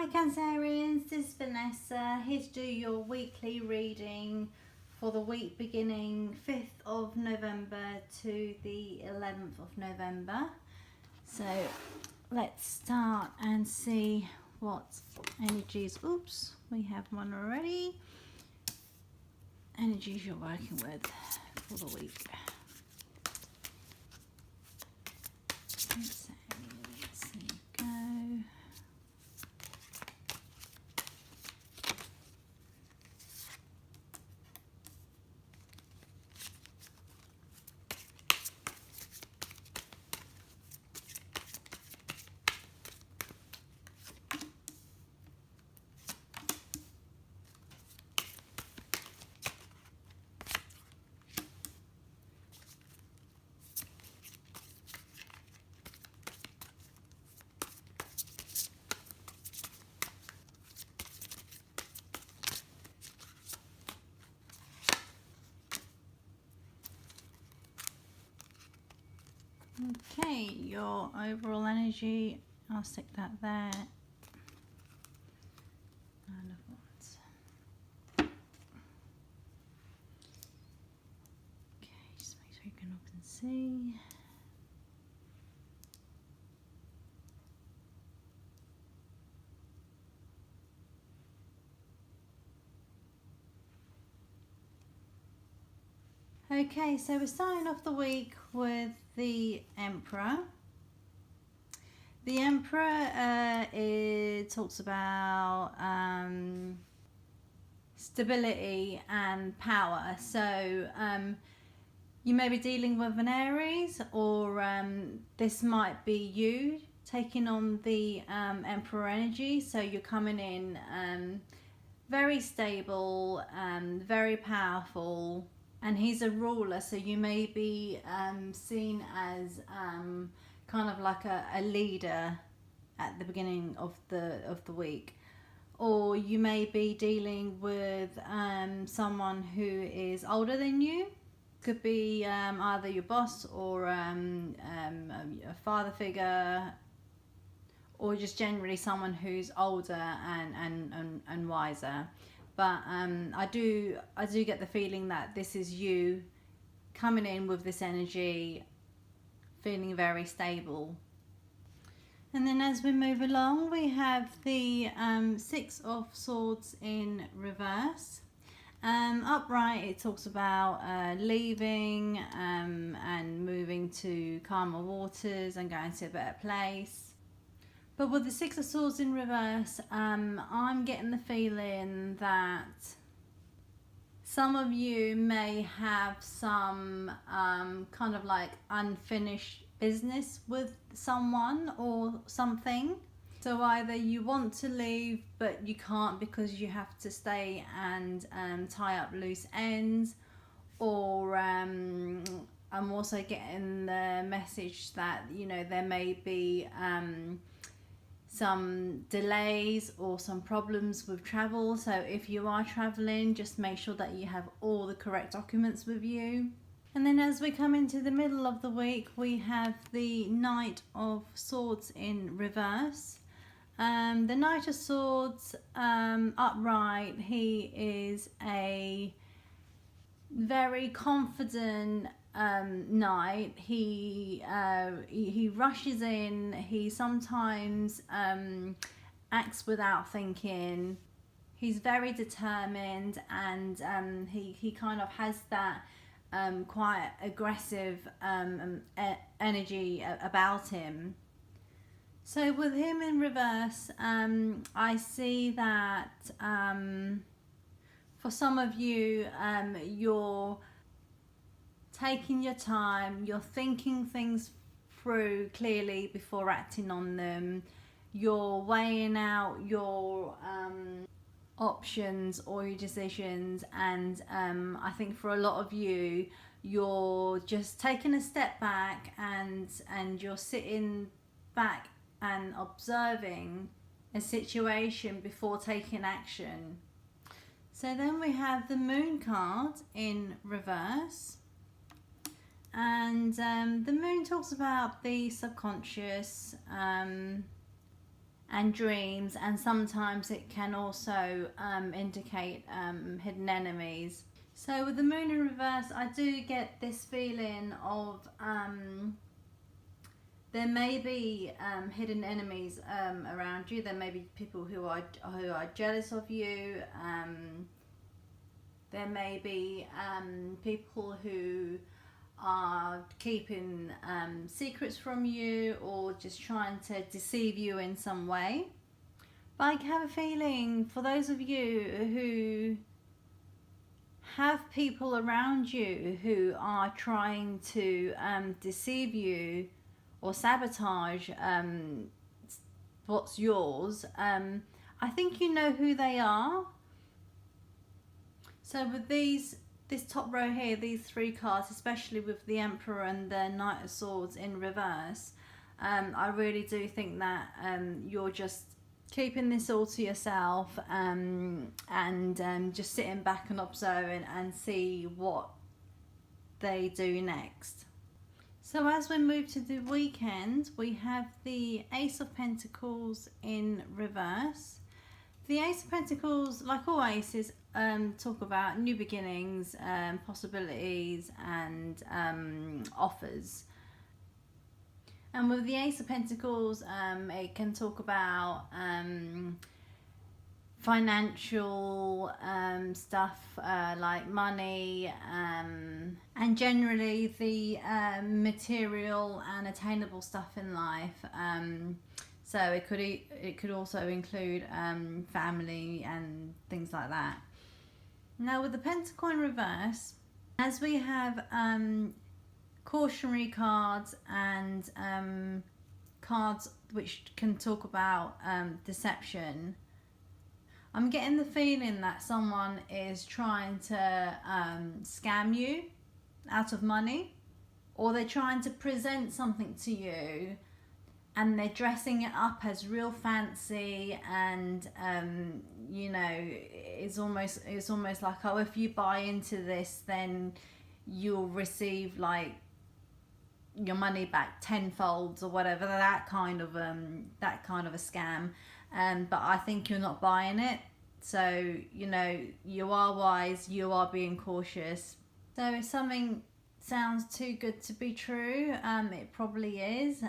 Hi Cancerians, this is Vanessa, here to do your weekly reading for the week beginning 5th of November to the 11th of November. So let's start and see what energies, oops, we have one already, energies you're working with for the week. Let's go. Okay, your overall energy, I'll stick that there. Nine of Wands. Okay, just make sure you can look and see. Okay, so we're starting off the week with the Emperor. The Emperor it talks about stability and power. So you may be dealing with an Aries, or this might be you taking on the Emperor energy. So you're coming in very stable, very powerful. And he's a ruler, so you may be seen as kind of like a leader at the beginning of the week, or you may be dealing with someone who is older than you. Could be either your boss or a father figure, or just generally someone who's older and wiser. But I do get the feeling that this is you coming in with this energy, feeling very stable. And then as we move along, we have the Six of Swords in reverse. Upright, it talks about leaving and moving to calmer waters and going to a better place. But with the Six of Swords in reverse, I'm getting the feeling that some of you may have some kind of like unfinished business with someone or something. So either you want to leave but you can't because you have to stay and tie up loose ends, or I'm also getting the message that, you know, there may be some delays or some problems with travel. So if you are traveling, just make sure that you have all the correct documents with you. And then as we come into the middle of the week, we have the Knight of Swords in reverse. The Knight of Swords upright, he is a very confident knight. He rushes in. He sometimes acts without thinking. He's very determined, and he kind of has that quite aggressive energy about him. So with him in reverse, I see that for some of you, you're taking your time, you're thinking things through clearly before acting on them, you're weighing out your options or your decisions, and I think for a lot of you, you're just taking a step back and you're sitting back and observing a situation before taking action. So then we have the Moon card in reverse. And the Moon talks about the subconscious and dreams, and sometimes it can also indicate hidden enemies. So with the moon in reverse, I do get this feeling of there may be hidden enemies around you. There may be people who are jealous of you. There may be people who are keeping secrets from you, or just trying to deceive you in some way. But I have a feeling for those of you who have people around you who are trying to deceive you or sabotage what's yours, I think you know who they are. So with this top row here, these 3 cards, especially with the Emperor and the Knight of Swords in reverse, I really do think that you're just keeping this all to yourself, and just sitting back and observing and see what they do next. So as we move to the weekend, we have the Ace of Pentacles in reverse. The Ace of Pentacles, like all aces, talk about new beginnings, possibilities, and offers. And with the Ace of Pentacles, it can talk about financial stuff, like money, and generally the material and attainable stuff in life. So it could also include family and things like that. Now with the Pentacle in reverse, as we have cautionary cards and cards which can talk about deception, I'm getting the feeling that someone is trying to scam you out of money, or they're trying to present something to you and they're dressing it up as real fancy, and you know, it's almost like, oh, if you buy into this, then you'll receive like your money back tenfold or whatever, that kind of a scam. But I think you're not buying it. So, you know, you are wise, you are being cautious. So if something sounds too good to be true, it probably is.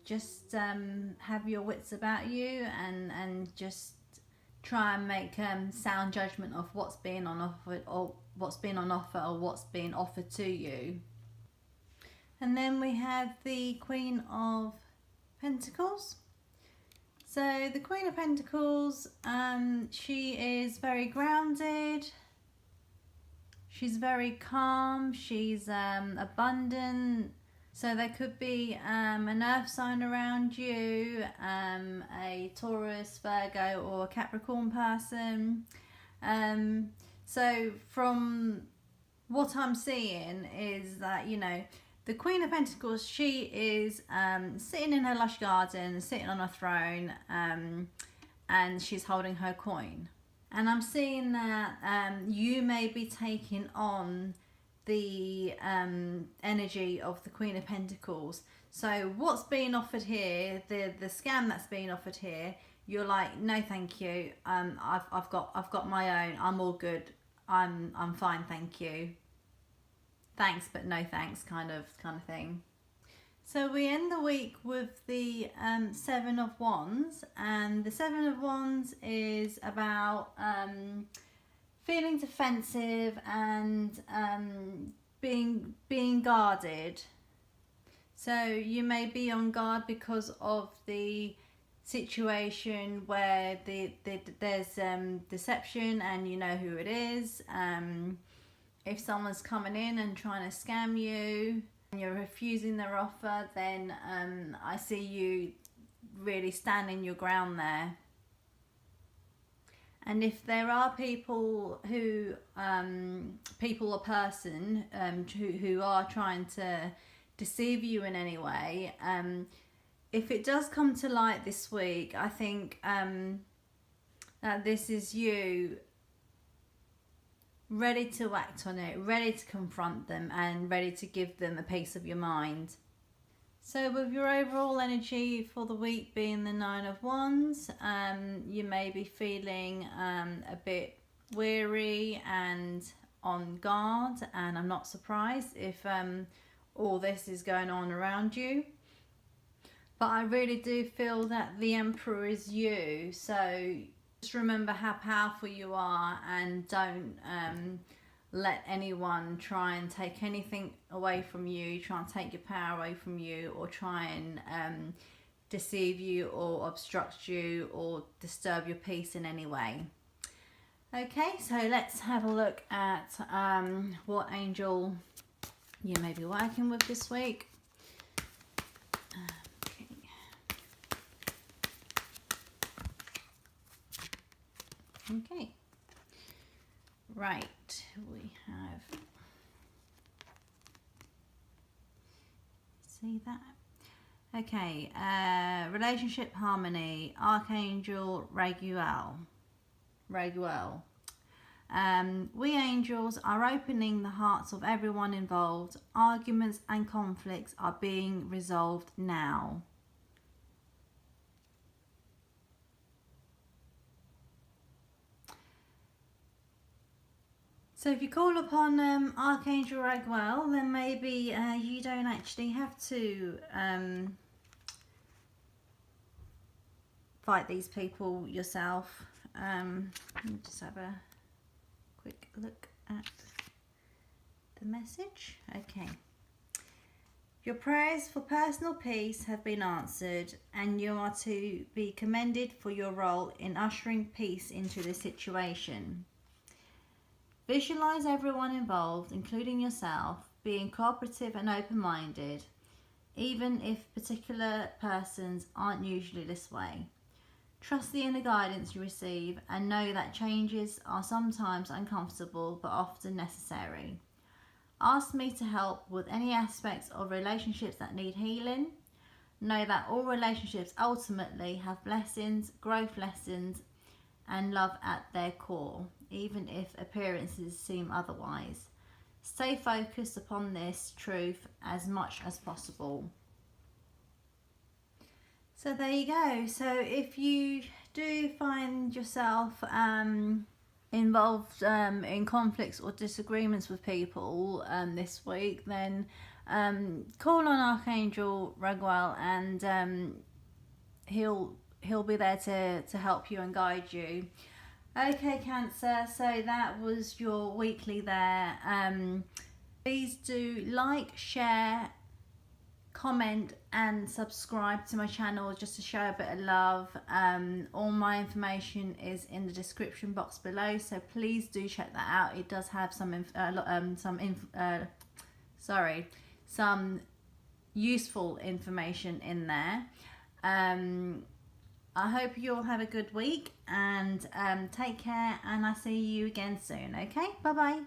Just have your wits about you, and just try and make sound judgment of what's being on offer, or what's being offered to you. And then we have the Queen of Pentacles. So the Queen of Pentacles, she is very grounded. She's very calm. She's abundant. So there could be an earth sign around you, a Taurus, Virgo, or a Capricorn person. So from what I'm seeing is that, you know, the Queen of Pentacles, she is sitting in her lush garden, sitting on a throne, and she's holding her coin. And I'm seeing that you may be taking on the energy of the Queen of Pentacles. So what's being offered here, the scam that's being offered here, you're like, no, thank you. I've got my own. I'm all good. I'm fine, thank you. Thanks, but no thanks, kind of thing. So we end the week with the 7 of Wands, and the 7 of Wands is about feeling defensive and being guarded. So you may be on guard because of the situation where there's deception, and you know who it is. If someone's coming in and trying to scam you and you're refusing their offer, then I see you really standing your ground there. And if there are people who, people or person who are trying to deceive you in any way, if it does come to light this week, I think that this is you ready to act on it, ready to confront them, and ready to give them a piece of your mind. So with your overall energy for the week being the Nine of Wands, you may be feeling a bit weary and on guard, and I'm not surprised if all this is going on around you. But I really do feel that the Emperor is you, so just remember how powerful you are, and don't let anyone try and take anything away from you, try and take your power away from you, or try and deceive you or obstruct you or disturb your peace in any way. Okay, so let's have a look at what angel you may be working with this week. Okay. Right, we have, see that? Okay, relationship harmony, Archangel Raguel. We angels are opening the hearts of everyone involved. Arguments and conflicts are being resolved now. So if you call upon Archangel Raguel, then maybe you don't actually have to fight these people yourself. Let me just have a quick look at the message. Okay. Your prayers for personal peace have been answered, and you are to be commended for your role in ushering peace into the situation. Visualize everyone involved, including yourself, being cooperative and open-minded, even if particular persons aren't usually this way. Trust the inner guidance you receive and know that changes are sometimes uncomfortable but often necessary. Ask me to help with any aspects of relationships that need healing. Know that all relationships ultimately have blessings, growth lessons, and love at their core, even if appearances seem otherwise. Stay focused upon this truth as much as possible. So there you go. So if you do find yourself involved in conflicts or disagreements with people this week, then call on Archangel Raguel, and he'll be there to help you and guide you. Okay, Cancer, so that was your weekly there. Please do like, share, comment and subscribe to my channel just to show a bit of love. All my information is in the description box below, so please do check that out. It does have some useful information in there. I hope you all have a good week, and take care, and I'll see you again soon. Okay, bye bye.